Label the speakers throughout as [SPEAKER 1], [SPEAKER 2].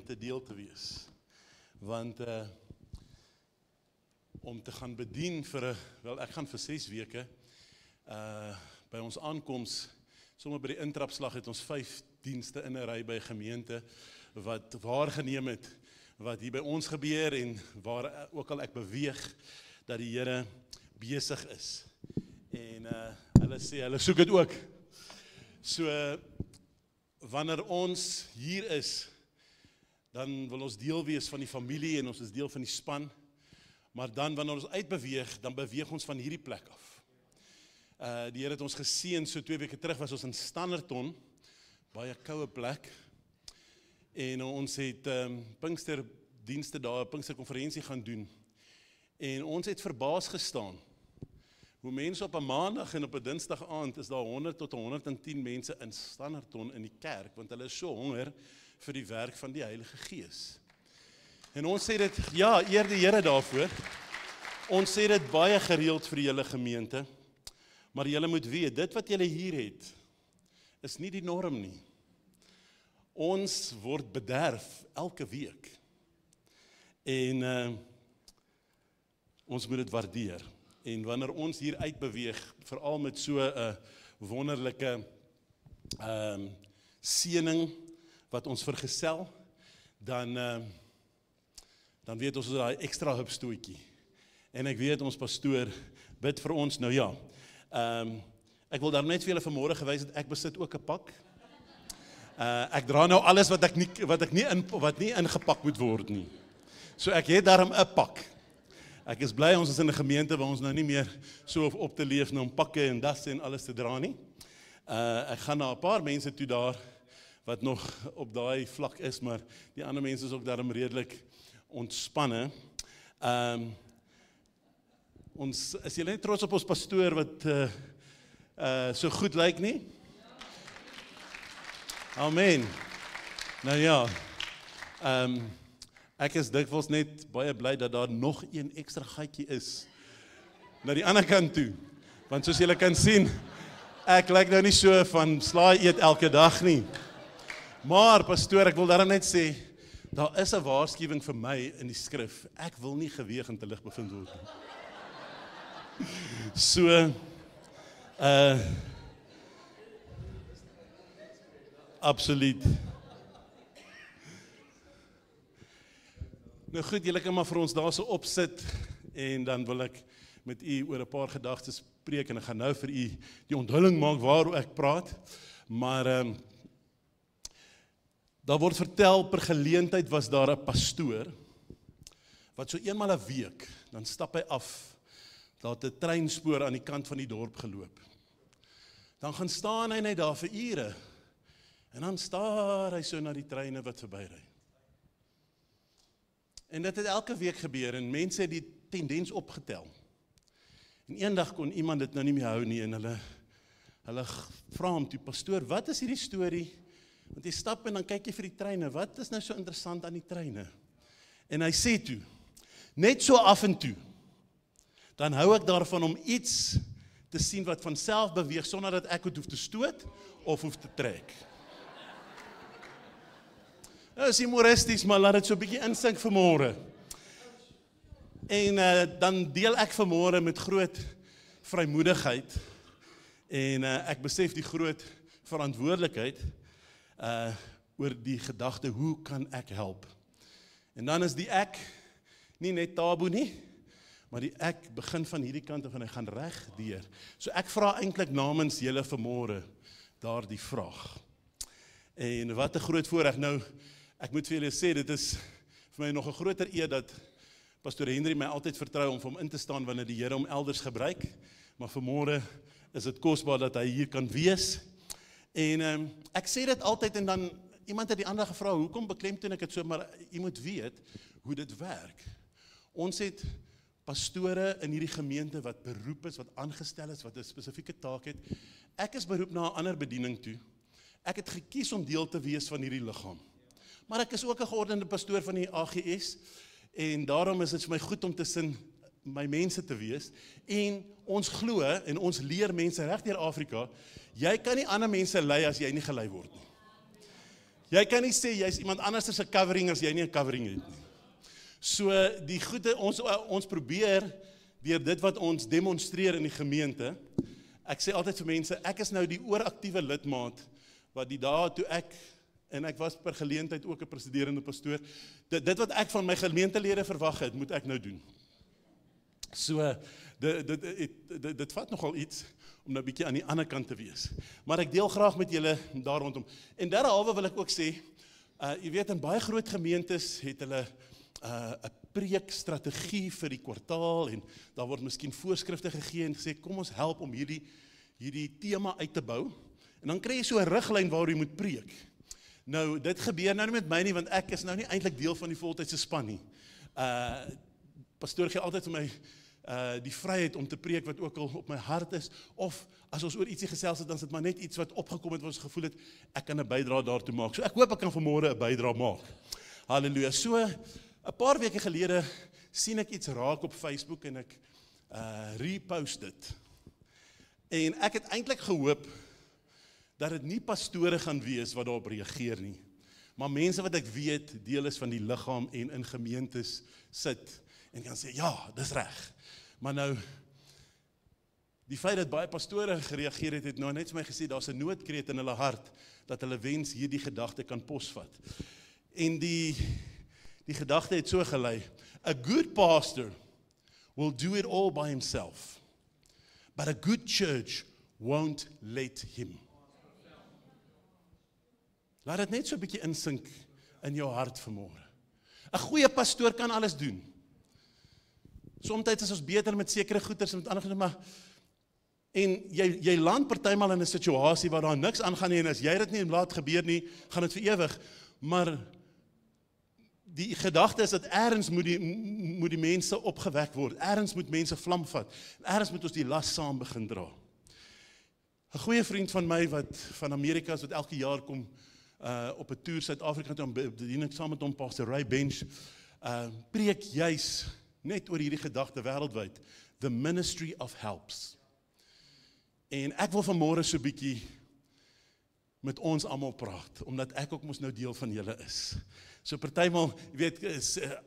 [SPEAKER 1] gemeente deel te wees. Want om te gaan bedien ek gaan vir 6 weke, by ons aankoms, sommer by die intrapslag het ons 5 dienste in 'n ry by 'n gemeente, wat waargeneem het, wat hier by ons gebeur, en waar ook al ek beweeg, dat die Here besig is. En hulle sê, hulle soek dit ook. So, wanneer ons hier is, dan wil ons deel wees van die familie, en ons is deel van die span, maar dan wanneer ons uitbeweeg, dan beweeg ons van hierdie plek af. Die Here het ons geseën, so 2 weke terug was ons in Standerton, baie koue plek, en ons het Pinksterdienste daar, Pinksterkonferensie gaan doen, en ons het verbaas gestaan, hoe mense op 'n maandag en op 'n dinsdag aand is daar 100 tot 110 mense in Standerton in die kerk, want hulle is so honger vir die werk van die Heilige Gees. En ons sê dit, ja, eer die Here daarvoor, ons sê dit baie gereeld vir julle gemeente, maar julle moet weet, dit wat julle hier het, is nie die norm nie. Ons word bederf elke week, en ons moet dit waardeer. En wanneer ons hier uitbeweeg, veral met so 'n wonderlike seëning wat ons vergesel, dan weet ons daai ekstra hupstootjie. En ek weet ons pastoor bid vir ons, nou ja. Ek wil daar net vir julle vanmôre gewys het, ek besit ook 'n pak. Ek dra nou alles wat nie ingepak moet word nie. So ek het daarom 'n pak. Ek is bly ons is in 'n gemeente waar ons nou nie meer so op te leef om pakke en dasse en alles te dra nie. Ek gaan na 'n paar mense toe daar wat nog op daai vlak is, maar die ander mense is ook daarom redelik ontspanne. Is julle net trots op ons pastoor wat so goed lyk nie? Amen. Nou ja, ek is dikwels net baie bly dat daar nog een ekstra gatjie is na die ander kant toe. Want soos julle kan sien, ek lyk nou nie so van slaai eet elke dag nie. Maar pastoor, ek wil daarom net sê, daar is 'n waarskuwing vir my in die skrif. Ek wil nie geweeg in te lig bevind word nie. So, absoluut. Nou goed, julle kan maar vir ons daar so opsit, en dan wil ek met u oor 'n paar gedagtes spreek, en ek gaan nou vir u die onthulling maak waaroor ek praat, maar daar word vertel, per geleentheid was daar 'n pastoor, wat so eenmal 'n week, dan stap hy af, daar het 'n treinspoor aan die kant van die dorp geloop. Dan gaan staan hy net daar vir ure, en dan staar hy so na die treine wat verbyry. En dit het elke week gebeur, en mense het die tendens opgetel. En eendag kon iemand dit nou nie meer hou nie, en hulle vra hom toe, pastoor, wat is hierdie storie? Want jy stap en dan kyk jy vir die treine, wat is nou so interessant aan die treine? En hy sê toe, net so af en toe, dan hou ek daarvan om iets te sien wat van self beweeg, sonder dat ek het hoef te stoot, of hoef te trek. Nou is humoristies, maar laat dit so 'n bietjie insink vanmôre. En dan deel ek vanmôre met groot vrymoedigheid, en ek besef die groot verantwoordelikheid oor die gedagte, hoe kan ek help? En dan is die ek nie net taboe nie, maar die ek begin van hierdie kant af en hy gaan reg deur. So ek vra eintlik namens julle vanmôre daardie vraag. En wat 'n groot voorreg. Nou, ek moet vir julle sê, dit is vir my nog 'n groter eer dat pastoor Henry my altyd vertrou om vir hom in te staan wanneer die Here hom elders gebruik, maar vanmôre is dit kosbaar dat hy hier kan wees. En ek sê dit altyd, en dan iemand het die ander gevra, hoekom beklemtoon ek dit so, maar jy moet weet hoe dit werk. Ons het pastore in hierdie gemeente wat beroep is, wat aangestel is, wat 'n spesifieke taak het. Ek is beroep na 'n ander bediening toe. Ek het gekies om deel te wees van hierdie liggaam. Maar ek is ook 'n geordende pastoor van die AGS, en daarom is dit vir my goed om tussen my mense te wees, en ons glo, en ons leer mense reg deur Afrika, jy kan nie ander mense lei as jy nie gelei word nie. Jy kan nie sê jy's iemand anders se covering as jy nie 'n covering het nie. So die goeie ons probeer deur dit wat ons demonstreer in die gemeente. Ek sê altyd vir mense, ek is nou die ooraktiewe lidmaat wat die dae toe ek was per geleentheid ook 'n presiderende pastoor. Dit wat ek van my gemeentelede verwag het, moet ek nou doen. So dit vat nogal iets om nou 'n bietjie aan die ander kant te wees. Maar ek deel graag met julle daar rondom. En derhalwe wil ek ook sê, jy weet in baie groot gemeentes het hulle 'n preekstrategie vir die kwartaal en daar word miskien voorskrifte gegee en gesê kom ons help om hierdie tema uit te bou. En dan kry jy so 'n riglyn waar jy moet preek. Nou dit gebeur nou nie met my nie want ek is nou nie eintlik deel van die voltydse span nie. Pastoor gee altyd vir my die vryheid om te preek wat ook al op my hart is, of as ons oor ietsie gesels het, dan is dit maar net iets wat opgekom het, wat ons gevoel het, ek kan 'n bydrae daartoe maak. So ek hoop ek kan vanmôre 'n bydrae maak. Halleluja. So 'n paar weke gelede sien ek iets raak op Facebook en ek repost dit. En ek het eintlik gehoop dat dit nie pastore gaan wees wat daarop reageer nie, maar mense wat ek weet deel is van die liggaam en in gemeentes sit en kan sê, ja, dis reg. Maar nou, die feit dat baie pastore gereageer het nou net vir my gesê, daar's 'n noodkreet in hulle hart, dat hulle wens hierdie gedagte kan posvat. En die gedagte het so gelei, a good pastor will do it all by himself, but a good church won't let him. Laat dit net so 'n bietjie insink in jou hart vanmôre. 'n Goeie pastoor kan alles doen. Somstyds is ons beter met sekere goeders en met ander goeders, maar en jy land partymal in 'n situasie waar daar niks aangaan nie en as jy dit nie laat gebeur nie, gaan dit vir ewig. Maar die gedagte is dat ergens moet die mense opgewek word. Ergens moet mense vlam vat. En ergens moet ons die las saam begin dra. 'n Goeie vriend van my wat van Amerika is, wat elke jaar kom op 'n toer Suid-Afrika toe, bedien ek saam met hom, Pastor Ray Bench, preek juis net oor hierdie gedagte wêreldwyd, the ministry of helps. En ek wil vanmôre so 'n bietjie met ons almal praat, omdat ek ook mos nou deel van julle is. So partymal, jy weet,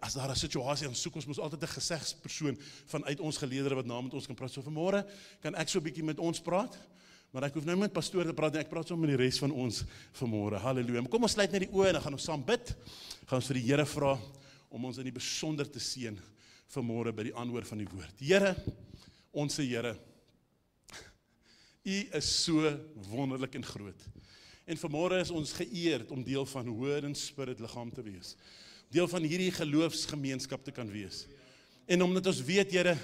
[SPEAKER 1] as daar 'n situasie aan soek, ons mos altyd 'n gesegspersoon vanuit ons geleedere wat na met ons kan praat. So vanmôre kan ek so 'n bietjie met ons praat, maar ek hoef nou met pastoor te praat, en ek praat so met die res van ons vanmôre. Halleluja. Maar kom ons sluit net die oë en dan gaan ons saam bid. Gaan ons vir die Here vra om ons in die besonder te seën vanmôre by die aanhoor van die woord. Here, onsse Here, U is so wonderlik en groot. En vanmôre is ons geëerd om deel van Word and Spirit liggaam te wees. Deel van hierdie geloofsgemeenskap te kan wees. En omdat ons weet, Here,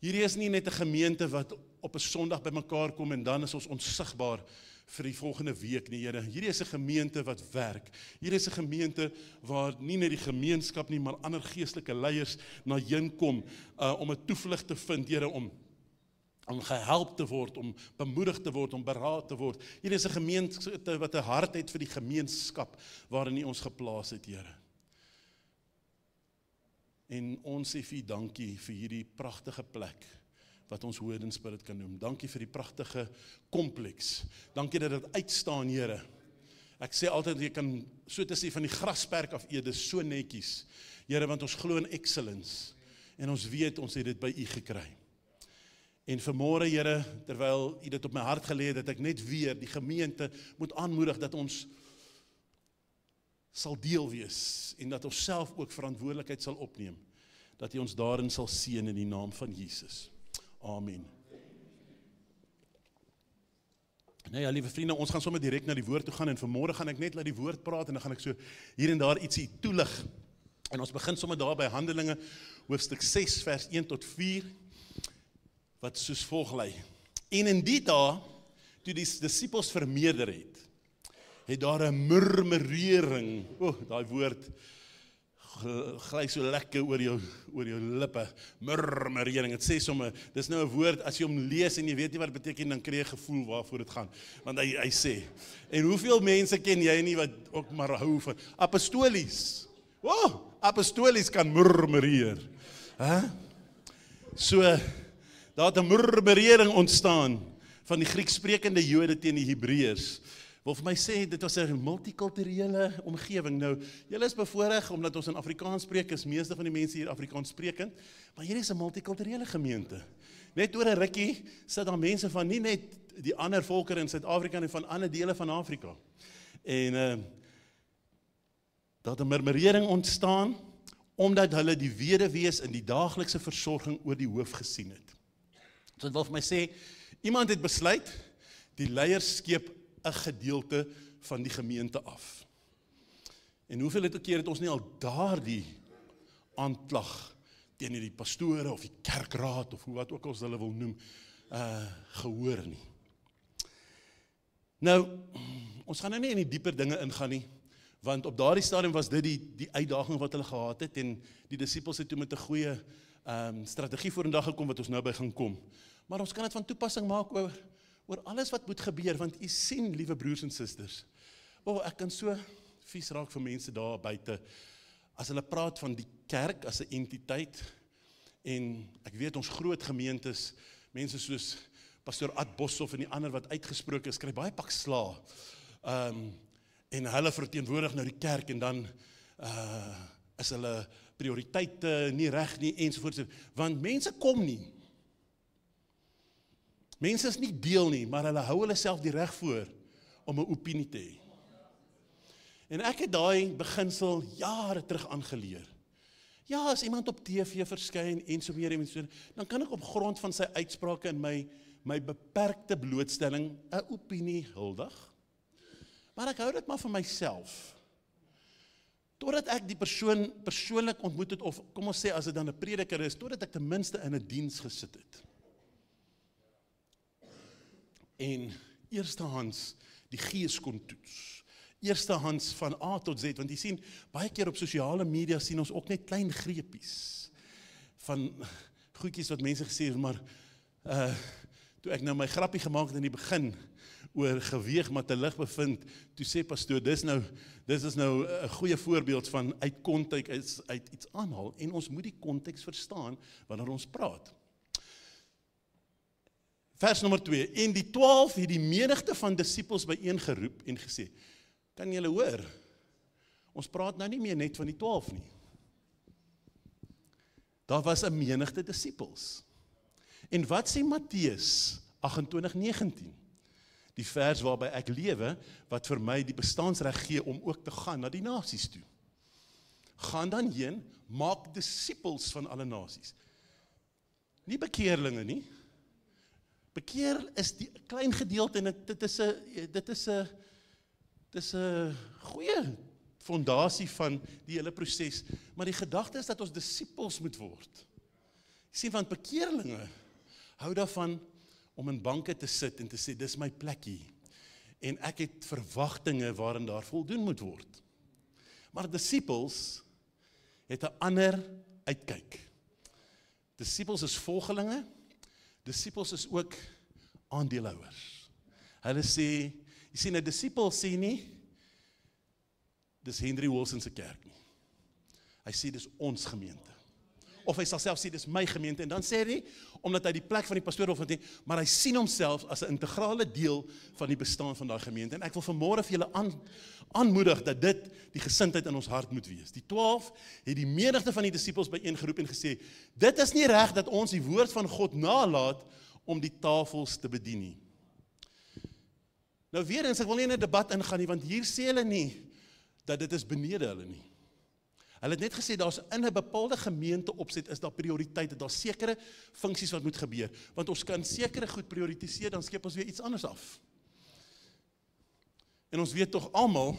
[SPEAKER 1] hierdie is nie net 'n gemeente wat op 'n Sondag bymekaar kom en dan is ons onsigbaar vir die volgende week nie, Here. Hierdie is 'n gemeente wat werk. Hierdie is 'n gemeente waar nie net die gemeenskap nie, maar ander geestelike leiers na heen kom om 'n toevlug te vind, Here, om gehelp te word, om bemoedig te word, om beraad te word. Hierdie is 'n gemeente wat 'n hart het vir die gemeenskap waarin U ons geplaas het, Here. En ons sê vir U dankie vir hierdie pragtige plek wat ons Word and Spirit kan noem. Dankie vir die pragtige kompleks. Dankie dat dit uitstaan, Here. Ek sê altyd, jy kan so te sê van die grasperk af eet, dis so netjies. Here, want ons glo in excellence. En ons weet, ons het dit by U gekry. En vanmôre, Here, terwyl U dit op my hart gelê het, dat ek net weer die gemeente moet aanmoedig dat ons sal deel wees en dat ons self ook verantwoordelikheid sal opneem, dat U ons daarin sal seën in die naam van Jesus. Amen. Nou ja, liewe vriende, ons gaan sommer direk na die woord toe gaan en vanmôre gaan ek net laat die woord praat en dan gaan ek so hier en daar ietsie toelig. En ons begin sommer daar by Handelinge, hoofstuk 6 vers 1 tot 4, wat soos volg lei. En in die dae, toe die disippels vermeerder het daar 'n murmurering, daai woord gly so lekker oor jou lippe, murmurering, het sê sommer, dis nou 'n woord, as jy hom lees en jy weet nie wat dit beteken, dan kry jy 'n gevoel waarvoor dit gaan, want hy sê, en hoeveel mense ken jy nie wat ook maar hou van, apostolies, apostolies kan murmureer, so, daar het 'n murmurering ontstaan, van die Grieksprekende Jode teen die Hebreërs, wil vir my sê, dit was 'n multikulturele omgewing. Nou, julle is bevoorreg, omdat ons in Afrikaans spreek, is meeste van die mense hier Afrikaans sprekend, maar hier is 'n multikulturele gemeente. Net oor 'n rukkie sit daar mense van nie net die ander volkere in Suid-Afrika en van ander dele van Afrika. En dat 'n murmurering ontstaan, omdat hulle die weduwees in die daaglikse versorging oor die hoof gesien het. So dit wil vir my sê, iemand het besluit, die leiers skeep 'n gedeelte van die gemeente af. En hoeveel keer het ons nie al daardie aanklag teen die pastore of die kerkraad of hoe wat ook ons hulle wil noem, gehoor nie. Nou, ons gaan nou nie in die dieper dinge ingaan nie, want op daardie stadium was dit die uitdaging wat hulle gehad het, en die disippels het toe met 'n goeie strategie vorendag gekom wat ons nou by gaan kom. Maar ons kan dit van toepassing maak oor alles wat moet gebeur, want u sien, liewe broers en susters, ek kan so vies raak vir mense daar buite, as hulle praat van die kerk as 'n entiteit, en ek weet ons groot gemeentes, mense soos Pastor Ad Boshoff en die ander wat uitgesproke is, kry baie pak sla, en hulle verteenwoordig nou die kerk, en dan is hulle prioriteite nie reg nie, ensovoorts, want mense kom nie. Mense is nie deel nie, maar hulle hou hulle self die reg voor om 'n opinie te hê. En ek het daai beginsel jare terug aangeleer. Ja, as iemand op TV verskyn en so meer en so, dan kan ek op grond van sy uitsprake en my beperkte blootstelling 'n opinie huldig. Maar ek hou dit maar vir myself. Totdat ek die persoon persoonlik ontmoet het, of kom ons sê as dit dan 'n prediker is, totdat ek ten minste in 'n diens gesit het. En eerstehands die gees kon toets. Eerstehands van A tot Z, want jy sien, baie keer op sosiale media sien ons ook net klein greepies van goedjies wat mense gesê het, maar toe ek nou my grappie gemaak het in die begin oor geweeg maar te lig bevind, toe sê pastoor, dis is nou 'n goeie voorbeeld van uit konteks uit iets aanhaal, en ons moet die konteks verstaan wanneer ons praat. Vers nommer 2, en die 12 het die menigte van disippels byeengeroep en gesê, kan julle hoor, ons praat nou nie meer net van die 12 nie. Daar was 'n menigte disippels. En wat sê Matteus 28:19? Die vers waarby ek lewe, wat vir my die bestaansreg gee om ook te gaan na die nasies toe. Gaan dan heen, maak disippels van alle nasies. Nie bekeerlinge nie. Bekeer is die klein gedeelte, en dit is 'n goeie fondasie van die hele proses, maar die gedagte is dat ons disippels moet word. Jy sien, want bekeerlinge hou daarvan om in banke te sit en te sê, dis my plekkie, en ek het verwagtinge waarin daar voldoen moet word. Maar disippels het 'n ander uitkyk. Disippels is volgelinge, disippels is ook aandeelhouers. Hulle sê, jy sien, 'n disipel sê nie, dis Henry Wilson se kerk nie. Hy sê, dis ons gemeente. Of hy sal self sê, dis my gemeente, en dan sê hy, omdat hy die plek van die pastoor wil vind, maar hy sien homself as 'n integrale deel van die bestaan van daai gemeente. En ek wil vanmôre vir julle aanmoedig dat dit die gesindheid in ons hart moet wees. Die 12 het die menigte van die disippels byeengeroep en gesê, dit is nie reg dat ons die woord van God nalat om die tafels te bedien nie. Nou weer eens, ek wil nie in 'n debat ingaan nie, want hier sê hulle nie dat dit is benede hulle nie. Hulle het net gesê, daar's in 'n bepaalde gemeente opset, is daar prioriteite, daar's sekere funksies wat moet gebeur, want ons kan sekere goed prioritiseer, dan skep ons weer iets anders af. En ons weet tog almal,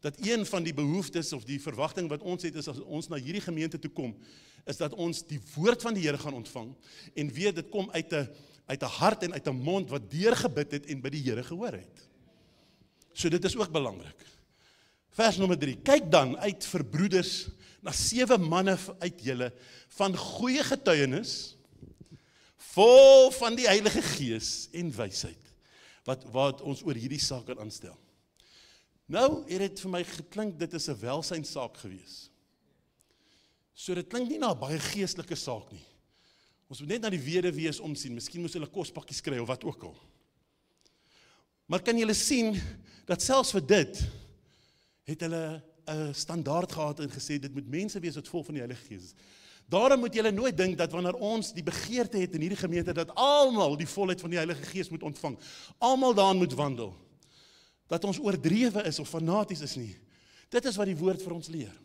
[SPEAKER 1] dat een van die behoeftes, of die verwagting wat ons het, is as ons na hierdie gemeente toe kom, is dat ons die woord van die Here gaan ontvang, en weet dit kom uit 'n hart en uit 'n mond wat deurgebid het en by die Here gehoor het. So dit is ook belangrik. Vers nommer 3, kyk dan uit vir broeders na 7 manne uit julle van goeie getuienis, vol van die Heilige Gees en wysheid, wat ons oor hierdie saak kan aanstel. Nou het dit vir my geklink, dit is 'n welsynsaak gewees. So dit klink nie na 'n baie geestelike saak nie. Ons moet net na die weduwees omsien, miskien moes hulle kospakkies kry of wat ook al. Maar kan julle sien, dat selfs vir dit, het hulle 'n standaard gehad en gesê, dit moet mense wees wat vol van die Heilige Gees is. Daarom moet julle nooit dink dat wanneer ons die begeerte het in hierdie gemeente, dat almal die volheid van die Heilige Gees moet ontvang, almal daarin moet wandel, dat ons oordrewe is of fanaties is nie. Dit is wat die woord vir ons leer.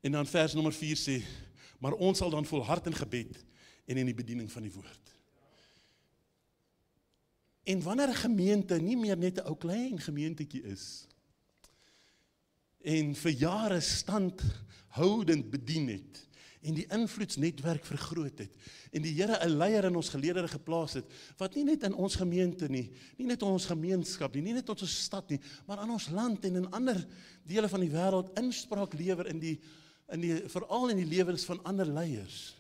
[SPEAKER 1] En dan vers nommer 4 sê, maar ons sal dan volhard in gebed en in die bediening van die woord. En wanneer 'n gemeente nie meer net 'n ou klein gemeentetjie is, en vir jare standhoudend bedien het, en die invloedsnetwerk vergroot het, en die Here 'n leier in ons geleerdere geplaas het, wat nie net in ons gemeente nie net in ons gemeenskap nie net in ons stad nie, maar in ons land en in ander dele van die wêreld inspraak lewer veral in die lewens van ander leiers,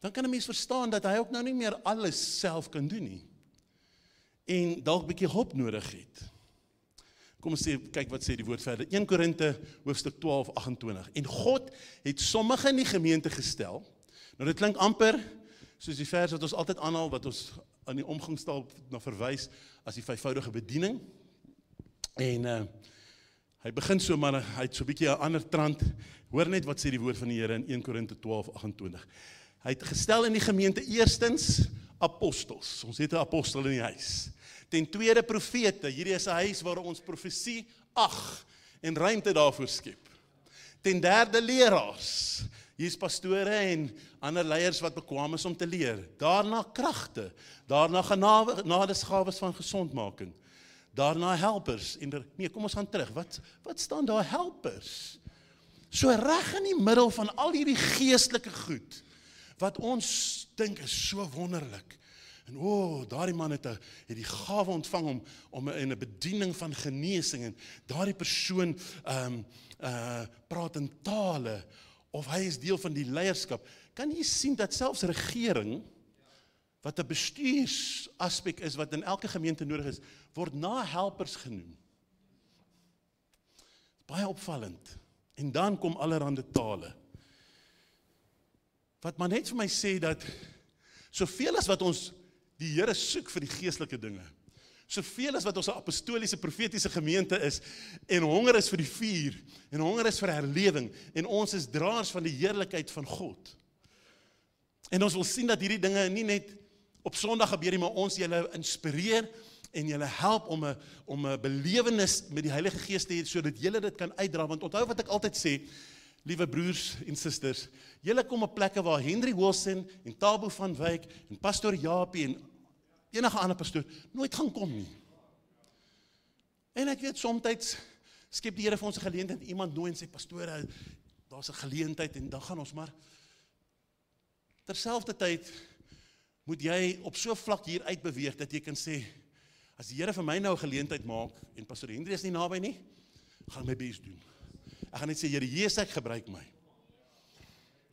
[SPEAKER 1] dan kan 'n mens verstaan dat hy ook nou nie meer alles self kan doen nie, en dalk bietjie hulp nodig het. Kom ons sê, kyk wat sê die woord verder. 1 Korinte hoofstuk 12:28. En God het sommige in die gemeente gestel. Nou dit klink amper soos die vers wat ons altyd aanhaal, wat ons aan die omgangstaal na verwys as die vyfvoudige bediening. En hy begin so, maar hy het so 'n bietjie 'n ander trant. Hoor net wat sê die woord van die Here in 1 Korinte 12:28. Hy het gestel in die gemeente eerstens apostels. Ons het 'n apostel in die huis. Ten tweede profete. Hierdie is 'n huis waar ons profesie ag en ruimte daarvoor skep. Ten derde leraars. Hier is pastore en ander leiers wat bekwame is om te leer. Daarna kragte. Daarna genadesgawes van gesondmaking. Daarna helpers. Nee, kom ons gaan terug. Wat staan daar helpers? So reg in die middel van al hierdie geestelike goed, wat ons dink is so wonderlik. En daardie man het die gawe ontvang om in 'n bediening van genesing, en daardie persoon praat in tale, of hy is deel van die leierskap. Kan jy sien dat selfs regering, wat 'n bestuursaspek is, wat in elke gemeente nodig is, word na helpers genoem. Baie opvallend. En dan kom allerhande tale. Wat maar net vir my sê dat, soveel as wat ons die Here soek vir die geestelike dinge, soveel as wat ons 'n apostoliese, profetiese gemeente is, en honger is vir die vuur, en honger is vir herlewing, en ons is draers van die heerlikheid van God. En ons wil sien dat hierdie dinge nie net op Sondag gebeur nie, maar ons julle inspireer, en julle help om 'n belewenis met die Heilige Gees te hê, sodat julle dit kan uitdra, want onthou wat ek altyd sê, liewe broers en susters, julle kom op plekke waar Henry Wilson en Thabo van Wyk en Pastor Japie en enige ander pastoor nooit gaan kom nie. En ek weet, soms skep die Here vir ons 'n geleentheid, iemand nooi en sê, pastoor, daar's 'n geleentheid, en dan gaan ons maar. Terselfdertyd moet jy op so 'n vlak hier uitbeweeg, dat jy kan sê, as die Here vir my nou 'n geleentheid maak, en Pastor Henry is nie naby nie, gaan my bes doen. Ek gaan net sê, Here Jesus, gebruik my.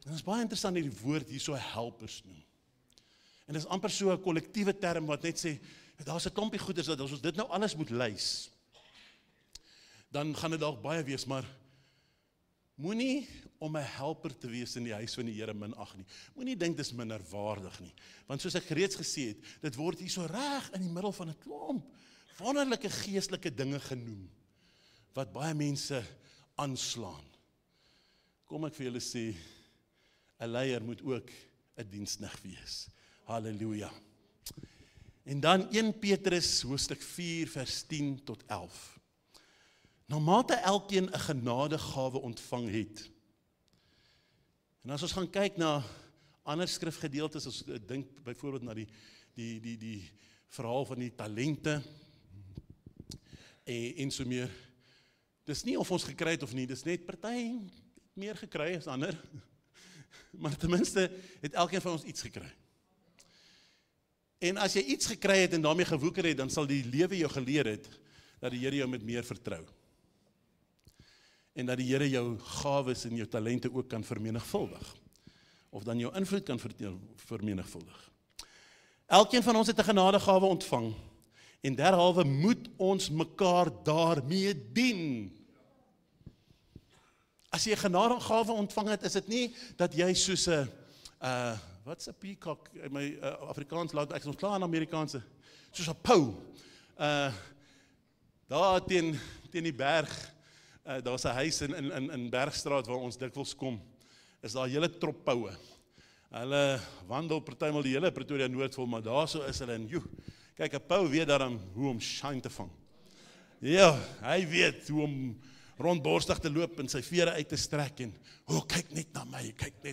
[SPEAKER 1] En dit is baie interessant dat die woord hier so helpers noem. En dit is amper so 'n kollektiewe term wat net sê, daar's 'n klompie goeders dat as ons dit nou alles moet lys, dan gaan dit dalk baie wees, maar moenie om 'n helper te wees in die huis van die Here minag nie. Moenie dink dis minderwaardig nie. Want soos ek reeds gesê het, dit word hier so reg in die middel van 'n klomp wonderlike geestelike dinge genoem, wat baie mense aanslaan. Kom ek vir julle sê, 'n leier moet ook 'n diensknegt wees. Halleluja. En dan 1 Petrus hoofstuk 4 vers 10 tot 11. Na mate elkeen 'n genadegawe ontvang het. En as ons gaan kyk na ander skrifgedeeltes, as ek dink byvoorbeeld na die verhaal van die talente en so meer. Dis nie of ons gekry het of nie, dis net party meer gekry as ander. Maar ten minste het elkeen van ons iets gekry. En as jy iets gekry het en daarmee gewoeker het, dan sal die lewe jou geleer het dat die Here jou met meer vertrou. En dat die Here jou gawes en jou talente ook kan vermenigvuldig. Of dan jou invloed kan vermenigvuldig. Elkeen van ons het 'n genadegawe ontvang. En derhalwe moet ons mekaar daarmee dien. As jy 'n genadegawe ontvang het, is dit nie dat jy soos 'n wat's 'n peacock? My Afrikaans laat ek ons klaar in Amerikaanse. Soos 'n pou. Daar teen die berg, daar's 'n huis in Bergstraat waar ons dikwels kom. Is daar 'n hele trop poue. Hulle wandel partymal die hele Pretoria Noord vol, maar daarso is hulle en kyk, 'n pou weet daarom hoe om shine te vang. Ja, hy weet hoe om rondborstig te loop en sy vere uit te strek en, kyk net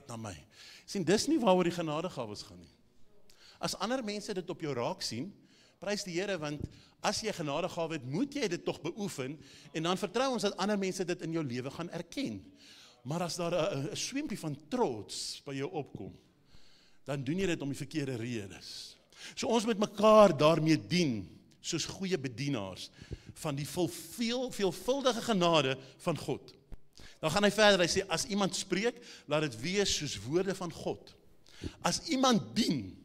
[SPEAKER 1] na my. Sien, dis nie waaroor die genadegawes gaan nie. As ander mense dit op jou raak sien, prys die Here, want as jy genadegawe het, moet jy dit tog beoefen, en dan vertrou ons dat ander mense dit in jou lewe gaan erken. Maar as daar 'n swempie van trots by jou opkom, dan doen jy dit om die verkeerde redes. So ons moet mekaar daarmee dien, soos goeie bedienaars, van die veelvuldige genade van God. Dan gaan hy verder, hy sê, as iemand spreek, laat dit wees soos woorde van God. As iemand dien,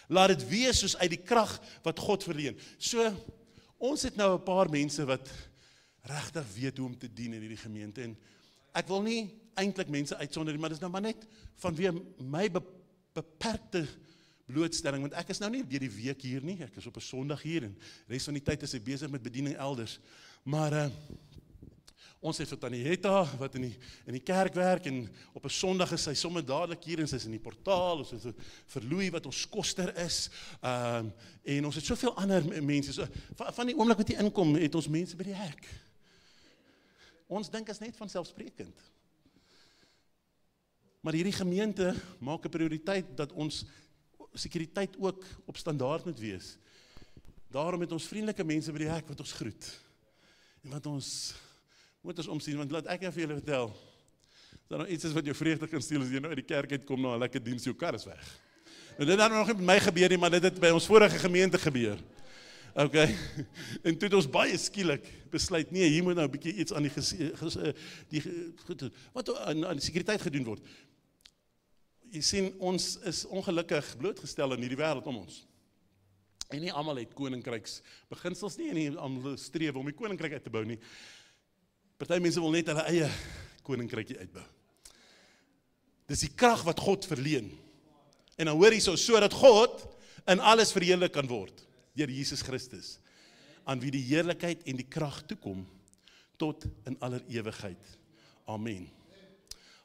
[SPEAKER 1] laat dit wees soos uit die krag wat God verleen. So, ons het nou 'n paar mense wat regtig weet hoe om te dien in hierdie gemeente, en ek wil nie eintlik mense uitsonder nie, maar dit is nou maar net vanweë my beperkte blootstelling, want ek is nou nie deur die week hier nie, ek is op 'n Sondag hier, en res van die tyd is ek besig met bediening elders, maar ons het vir Tannie Hetta, wat in die kerk werk, en op 'n Sondag is sy sommer dadelik hier, en sy is in die portaal, ons het vir Louis wat ons koster is, en ons het soveel ander mense, so, van die oomblik wat jy inkom, het ons mense by die hek. Ons dink is net vanselfsprekend. Maar hierdie gemeente maak 'n prioriteit dat ons sekuriteit ook op standaard moet wees. Daarom het ons vriendelike mense by die hek wat ons groet. En wat ons moet ons omsien, want laat ek vir julle vertel, as daar nou iets is wat jou vreugde kan steel, as jy nou uit die kerk uitkom na 'n lekker diens, jou kar is weg. Nou dit het nog nie met my gebeur nie, maar dit het by ons vorige gemeente gebeur. Okay. En toe het ons baie skielik besluit, nee, hier moet nou 'n bietjie iets aan die sekuriteit gedoen word. Jy sien, ons is ongelukkig blootgestel in hierdie wêreld om ons. En nie almal het koninkryks beginsels nie, en nie almal streef om die koninkryk uit te bou nie. Party mense wil net hulle eie koninkrykie uitbou. Dis die krag wat God verleen. En dan hoor jy sodat God in alles verheerlik kan word, deur Jesus Christus, aan wie die heerlikheid en die krag toekom, tot in aller ewigheid. Amen.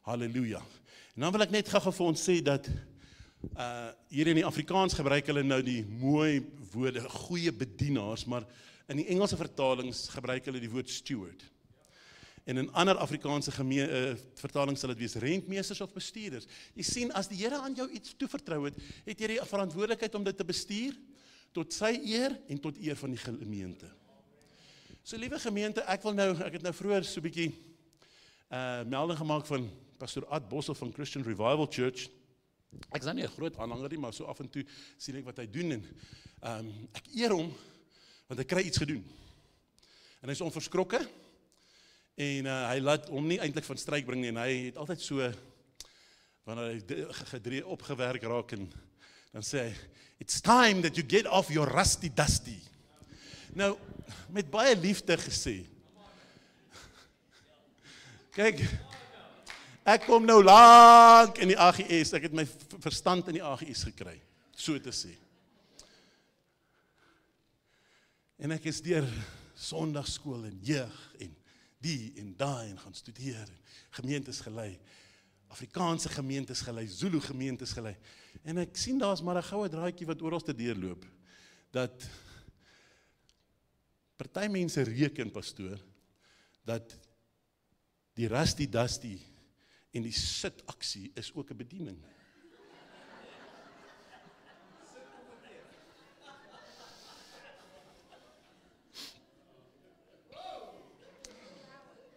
[SPEAKER 1] Halleluja. En dan wil ek net gou vir ons sê dat hier in die Afrikaans gebruik hulle nou die mooi woorde, goeie bedienaars, maar in die Engelse vertalings gebruik hulle die woord steward. En in ander Afrikaanse vertalings sal dit wees rentmeesters of bestuurders. Jy sien, as die Here aan jou iets toevertrou het, het jy die verantwoordelikheid om dit te bestuur, tot sy eer en tot eer van die gemeente. So liewe gemeente, ek het nou vroeër so 'n bietjie melding gemaak van Pastor Ad Bossel van Christian Revival Church. Ek is nou nie 'n groot aanhanger nie, maar so af en toe sien ek wat hy doen, en ek eer hom, want hy kry iets gedoen. En hy is onverskrokke, en hy laat hom nie eintlik van stryk bring nie, en hy het altyd so, wanneer hy opgewerk raak, en dan sê hy, it's time that you get off your rusty dusty. Nou, met baie liefde gesê. Kyk, ek kom nou lank in die AGS, ek het my verstand in die AGS gekry, so te sê. En ek is deur Sondagskool en jeug, en die en daai, en gaan studeer, en gemeentes gelei, Afrikaanse gemeentes gelei, Zulu gemeentes gelei, en ek sien daar's maar 'n goue draadjie wat oral te deurloop, dat party mense reken, pastoor, dat die rusty dusty en die sit aksie is ook 'n bediening.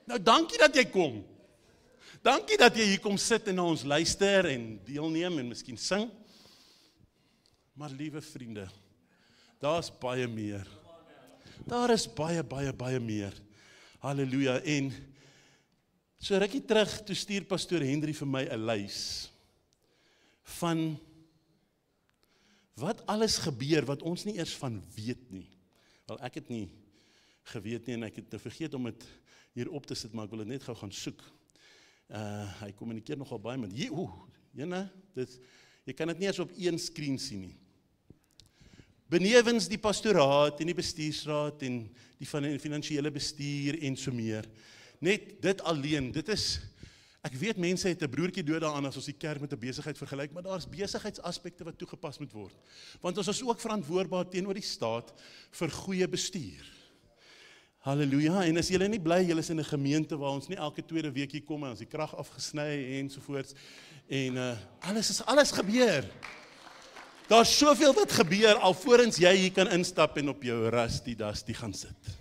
[SPEAKER 1] Nou, dankie dat jy kom. Dankie dat jy hier kom sit en na ons luister en deelneem en miskien sing. Maar liewe vriende, daar's baie meer. Daar is baie meer. Halleluja. En so rukkie terug, toe stuur pastoor Henry vir my 'n lys van wat alles gebeur wat ons nie eers van weet nie. Wel, ek het nie geweet nie, en ek het nou vergeet om dit hier op te sit, maar ek wil dit net gou gaan soek. Hy kommunikeer nogal baie met, Jy kan dit nie eens op een skerm sien nie. Benewens die pastoraat en die bestuursraad en die finansiële bestuur en so meer. Net dit alleen, dit is, ek weet mense het 'n broertjie dood daaraan as ons die kerk met 'n besigheid vergelyk, maar daar's besigheidsaspekte wat toegepas moet word. Want ons is ook verantwoordbaar teenoor die staat vir goeie bestuur. Halleluja, en as julle nie bly, julle is in 'n gemeente waar ons nie elke tweede week hier kom en ons die krag afgesny ensovoorts, en alles gebeur. Daar's soveel wat gebeur, alvorens jy hier kan instap en op jou rusty dusty gaan sit.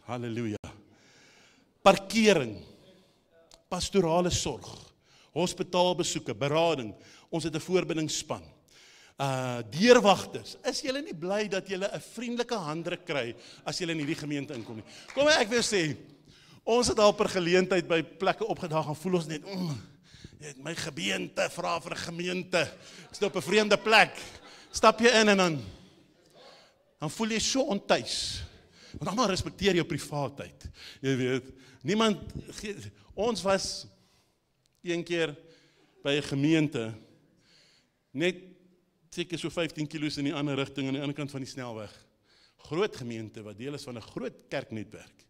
[SPEAKER 1] Halleluja. Parkering, pastorale sorg, hospitaalbesoeke, berading, ons het 'n voorbindingsspan. Deurwagters, is julle nie bly dat julle 'n vriendelike handdruk kry as julle in hierdie gemeente inkom nie? Kom ek wil sê, ons het al per geleentheid by plekke opgedaag en voel ons net, my gemeente, vra vir 'n gemeente, ek is op 'n vreemde plek, stap jy in en dan voel jy so ontuis, want almal respekteer jou privaatheid, jy weet, niemand, ons was een keer by 'n gemeente, net seker so 15 kilos in die ander rigting, aan die ander kant van die snelweg, groot gemeente, wat deel is van 'n groot kerknetwerk,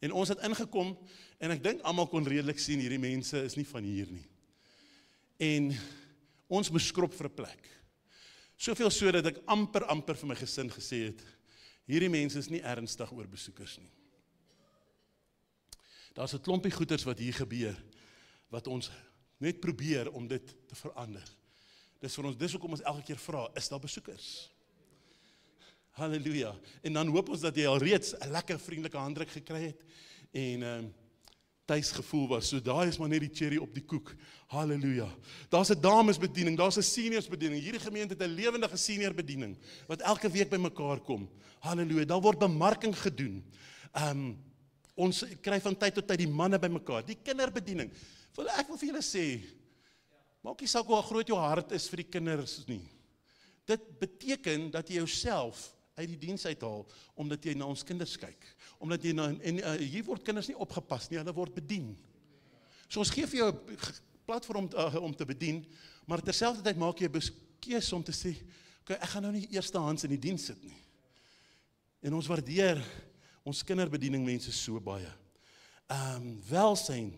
[SPEAKER 1] en ons het ingekom, en ek dink almal kon redelik sien, hierdie mense is nie van hier nie. En ons moes skrob vir 'n plek. Soveel so dat ek amper vir my gesin gesê het, hierdie mense is nie ernstig oor besoekers nie. Daar's 'n klompie goeders wat hier gebeur, wat ons net probeer om dit te verander. Dis hoekom ons elke keer vra, is daar besoekers? Halleluja. En dan hoop ons dat jy al reeds 'n lekker vriendelike handdruk gekry het, en tuisgevoel was, so daai is maar net die cherry op die koek, halleluja. Daar's 'n damesbediening, daar's 'n seniorsbediening, hierdie gemeente het 'n lewendige seniorbediening, wat elke week by mekaar kom, halleluja, daar word bemarking gedoen, ons kry van tyd tot tyd die manne by mekaar, die kinderbediening, ek wil vir julle sê, maak nie saak hoe groot jou hart is vir die kinders nie, dit beteken dat jy jouself uit die diens uithaal, omdat jy na ons kinders kyk, omdat jy hier word kinders nie opgepas nie, hulle word bedien. So ons gee vir jou 'n platform om te bedien, maar terselfdertyd maak jy 'n keuse om te sê, okay, ek gaan nou nie eerstehands in die diens sit nie. En ons waardeer ons kinderbediening mense so baie. Welsyn,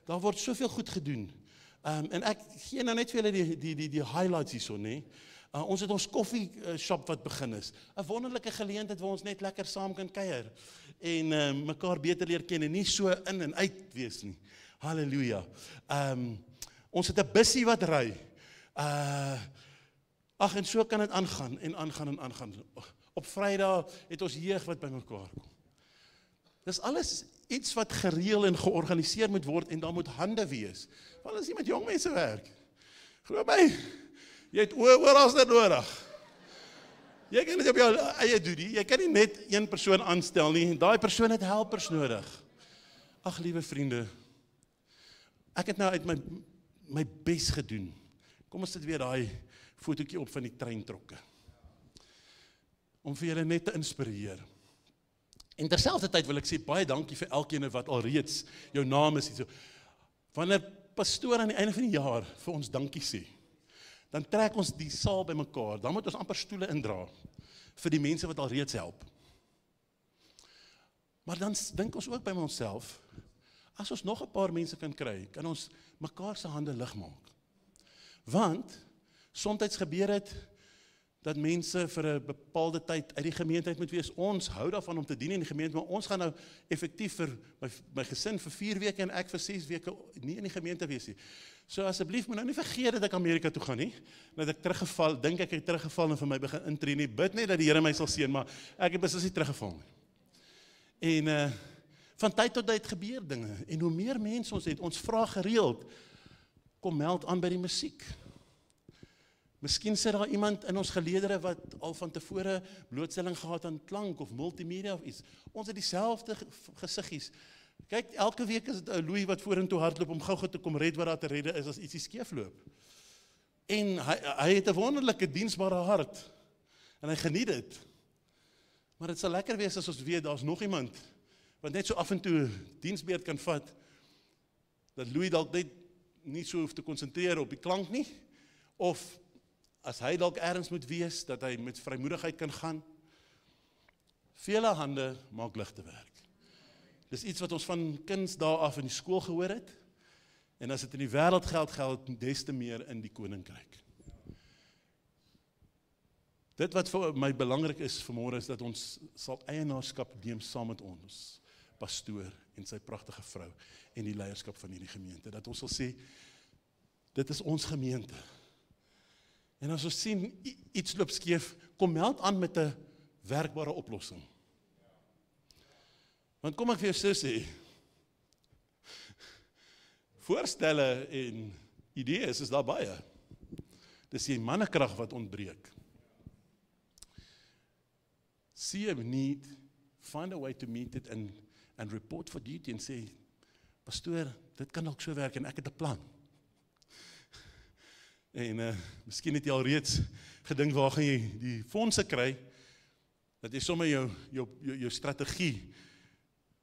[SPEAKER 1] daar word soveel goed gedoen. En ek gee nou net vir julle die highlights hierso, nê. Ons het ons koffie shop wat begin is. 'n Wonderlike geleentheid waar ons net lekker saam kan kuier en mekaar beter leer ken en nie so in en uit wees nie. Halleluja. Ons het 'n bussie wat ry. En so kan dit aangaan en aangaan. Op Vrydag het ons jeug wat by mekaar kom. Dis alles iets wat gereël en georganiseer moet word en daar moet hande wees. Want as jy met jong mense werk, glo my, jy het oral dit nodig. Jy kan dit op jou eie doen nie. Jy kan nie net een persoon aanstel nie. Daai persoon het helpers nodig. Ag, liewe vriende, ek het nou uit my bes gedoen. Kom ons sit weer daai fotootjie op van die treintrokke. Om vir julle net te inspireer. En terselfdertyd wil ek sê, baie dankie vir elkeen wat alreeds jou naam is. Wanneer pastoor aan die einde van die jaar vir ons dankie sê, dan trek ons die saal by mekaar, dan moet ons amper stoele indra vir die mense wat alreeds help. Maar dan dink ons ook by onsself, as ons nog 'n paar mense kan kry, kan ons mekaar se hande lig maak. Want soms gebeur dit dat mense vir 'n bepaalde tyd uit die gemeente moet wees. Ons hou daarvan om te dien in die gemeente, maar ons gaan nou effektief vir my gesin vir 4 weke en ek vir 6 weke nie in die gemeente wees nie. So asseblief moet nou nie vergeet dat ek Amerika toe gaan nie, dat ek teruggeval, dink ek het teruggeval en vir my begin intree nie, bid net dat die Here my sal seën, maar ek het beslis nie teruggeval nie. En van tyd tot tyd gebeur dinge, en hoe meer mense ons het, ons vra gereeld, kom meld aan by die musiek. Miskien sit daar iemand in ons geleedere wat al van tevore blootstelling gehad aan klank of multimedia of iets. Ons het dieselfde gesiggies. Kyk, elke week is dit 'n Louis wat vorentoe hardloop om gou-gou te kom red wat daar te redde is as ietsie skeefloop. En hy het 'n wonderlike diensbare hart. En hy geniet dit. Maar dit sal lekker wees as ons weet, daar's nog iemand wat net so af en toe diensbeurt kan vat, dat Louis dalk net nie so hoef te konsentreer op die klank nie, of as hy dalk ergens moet wees, dat hy met vrymoedigheid kan gaan. Vele hande maak ligte werk. Dis iets wat ons van kindsdae af in die skool gehoor het, en as dit in die wêreld geld, geld des te meer in die koninkryk. Dit wat vir my belangrik is vanmôre, is dat ons sal eienaarskap neem saam met ons pastoor en sy pragtige vrou en die leierskap van hierdie gemeente. Dat ons sal sê, dit is ons gemeente. En as ons sien, iets loop skeef, kom meld aan met 'n werkbare oplossing. Want kom ek vir jou so sê, voorstelle en idees is daar baie. Dis die mannekrag wat ontbreek. See a need, find a way to meet it and report for duty en sê, pastoor, dit kan ook so werk en ek het 'n plan. En miskien het jy al reeds gedink waar gaan jy die fondse kry, dat jy sommer jou strategie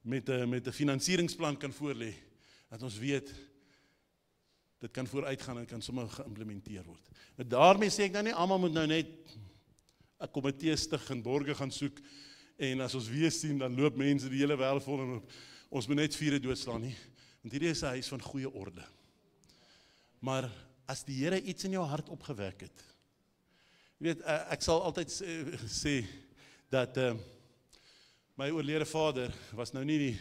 [SPEAKER 1] met 'n finansieringsplan kan voorlê, dat ons weet, dit kan vooruitgaan en kan sommer geïmplementeer word. En daarmee sê ek nou nie, almal moet nou net 'n komitee stig en borge gaan soek, en as ons weer sien, dan loop mense die hele wêreld vol, en ons moet net vure doodslaan nie, want hierdie is 'n huis van goeie orde. Maar as die Here iets in jou hart opgewek het, jy weet, ek sal altyd sê, dat my oorlede vader was nou nie die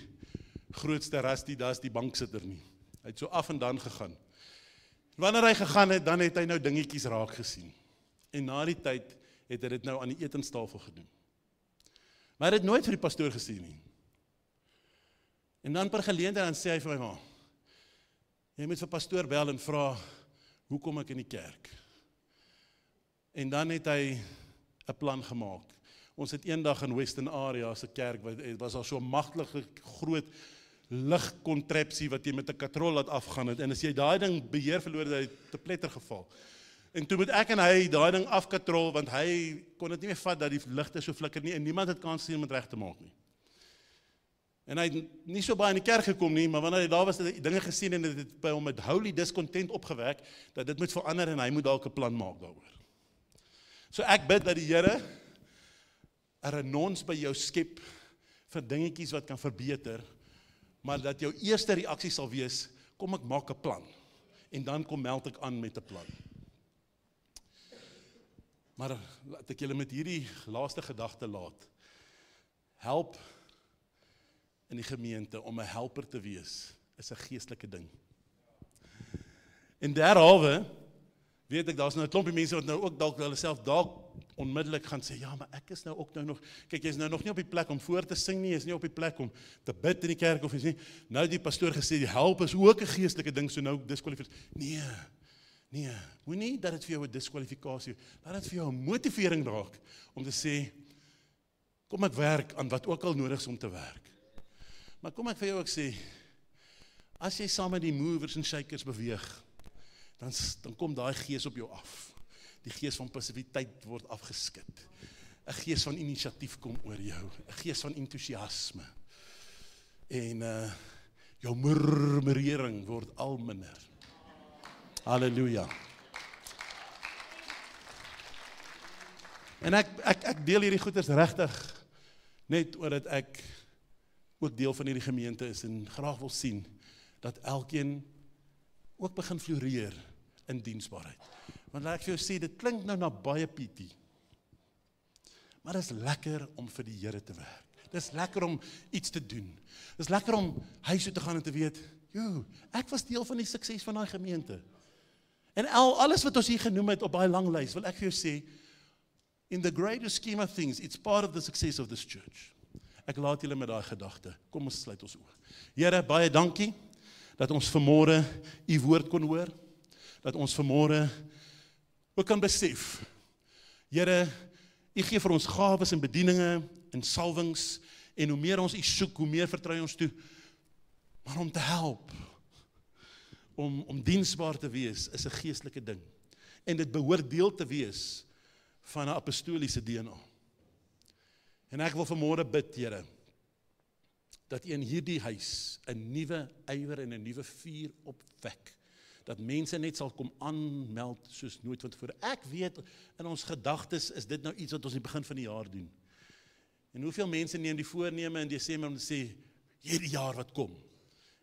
[SPEAKER 1] grootste rastie, daar's die banksitter nie. Hy het so af en dan gegaan. Wanneer hy gegaan het, dan het hy nou dingetjies raak gesien. En na die tyd het hy dit nou aan die etenstafel gedoen. Maar hy het nooit vir die pastoor gesê nie. En dan per geleentheid dan sê hy vir my, ma, jy moet vir pastoor bel en vra, hoe kom ek in die kerk? En dan het hy 'n plan gemaak. Ons het eendag in Western Area se kerk, het was al so 'n magtige groot ligkontrapsie wat jy met 'n katrol laat afgaan het, en as jy daai ding beheer verloor, het hy te pletter geval. En toe moet ek en hy daai ding afkatrol, want hy kon dit nie meer vat dat die ligte so flikker nie, en niemand het kans gesien om dit reg te maak nie. En hy het nie so baie in die kerk gekom nie, maar wanneer hy daar was, het hy dinge gesien, en dit het by hom met holy discontent opgewek, dat dit moet verander, en hy moet dalk 'n plan maak daaroor. So ek bid dat die Here 'n renons by jou skep vir dingetjies wat kan verbeter, maar dat jou eerste reaksie sal wees, kom ek maak 'n plan, en dan kom meld ek aan met 'n plan. Maar laat ek julle met hierdie laaste gedagte laat. Help in die gemeente om 'n helper te wees, is 'n geestelike ding. En derhalwe, weet ek, daar's nou 'n klompie mense wat nou ook dalk hulle self dalk onmiddellik gaan sê, ja, maar ek is nou ook nou nog, kyk, jy is nou nog nie op die plek om voor te sing nie, jy is nie op die plek om te bid in die kerk, of jy sê, nou het die pastoor gesê, die help is ook 'n geestelike ding, so nou diskwalifikasie. Nee, moenie dat dit vir jou 'n diskwalifikasie, laat dit vir jou 'n motivering raak, om te sê, kom ek werk aan wat ook al nodig is om te werk. Maar kom ek vir jou ook sê, as jy saam met die movers en shakers beweeg, dan kom daai gees op jou af. Die gees van passiviteit word afgeskit. 'n Gees van inisiatief kom oor jou. 'n Gees van entoesiasme. En jou murmurering word al minder. Halleluja. En ek deel hierdie goeders regtig net omdat ek ook deel van hierdie gemeente is en graag wil sien dat elkeen ook begin floreer in diensbaarheid. Want laat ek vir jou sê, dit klink nou na baie pietie, maar dit is lekker om vir die Here te werk. Dit is lekker om iets te doen. Dit is lekker om huis toe te gaan en te weet, ek was deel van die sukses van daai gemeente. En alles wat ons hier genoem het op daai lang lys, wil ek vir jou sê, in the greater scheme of things, it's part of the success of this church. Ek laat julle met daai gedagte. Kom ons sluit ons oë. Here, baie dankie dat ons vanmôre u woord kon hoor, dat ons vanmôre ook kan besef, Here, u gee vir ons gawes en bedieninge en salwings, en hoe meer ons u soek, hoe meer vertrou ons toe, maar om te help, om diensbaar te wees, is 'n geestelike ding, en dit behoort deel te wees van 'n apostoliese DNA. En ek wil vanmôre bid, Here, dat u in hierdie huis 'n nuwe ywer en 'n nuwe vuur opwek, dat mense net sal kom aanmeld soos nooit vantevore. Ek weet, in ons gedagtes is dit nou iets wat ons in die begin van die jaar doen. En hoeveel mense neem die voorneme in Desember om te sê, hierdie jaar wat kom.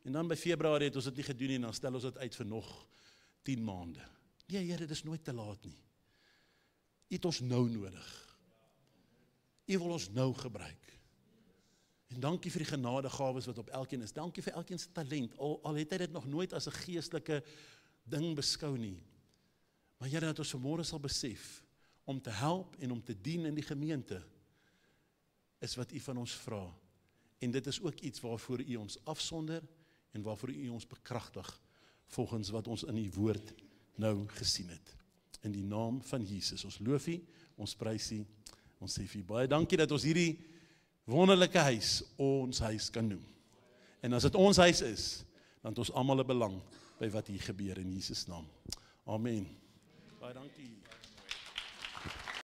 [SPEAKER 1] En dan by Februarie het ons dit nie gedoen nie, en dan stel ons dit uit vir nog 10 maande. Nee, Here, dit is nooit te laat nie. U het ons nou nodig. U wil ons nou gebruik. En dankie vir die genadegawes wat op elkeen is. Dankie vir elkeen se talent. Al het hy dit nog nooit as 'n geestelike ding beskou nie. Maar Here, dat ons vanmôre sal besef om te help en om te dien in die gemeente is wat U van ons vra. En dit is ook iets waarvoor U ons afsonder en waarvoor U ons bekragtig volgens wat ons in U woord nou gesien het. In die naam van Jesus, ons loof U, ons prys U, ons sê vir U baie dankie dat ons hierdie wonderlike huis ons huis kan noem. En as dit ons huis is, dan het ons almal 'n belang by wat hier gebeur in Jesus naam. Amen. Baie dankie.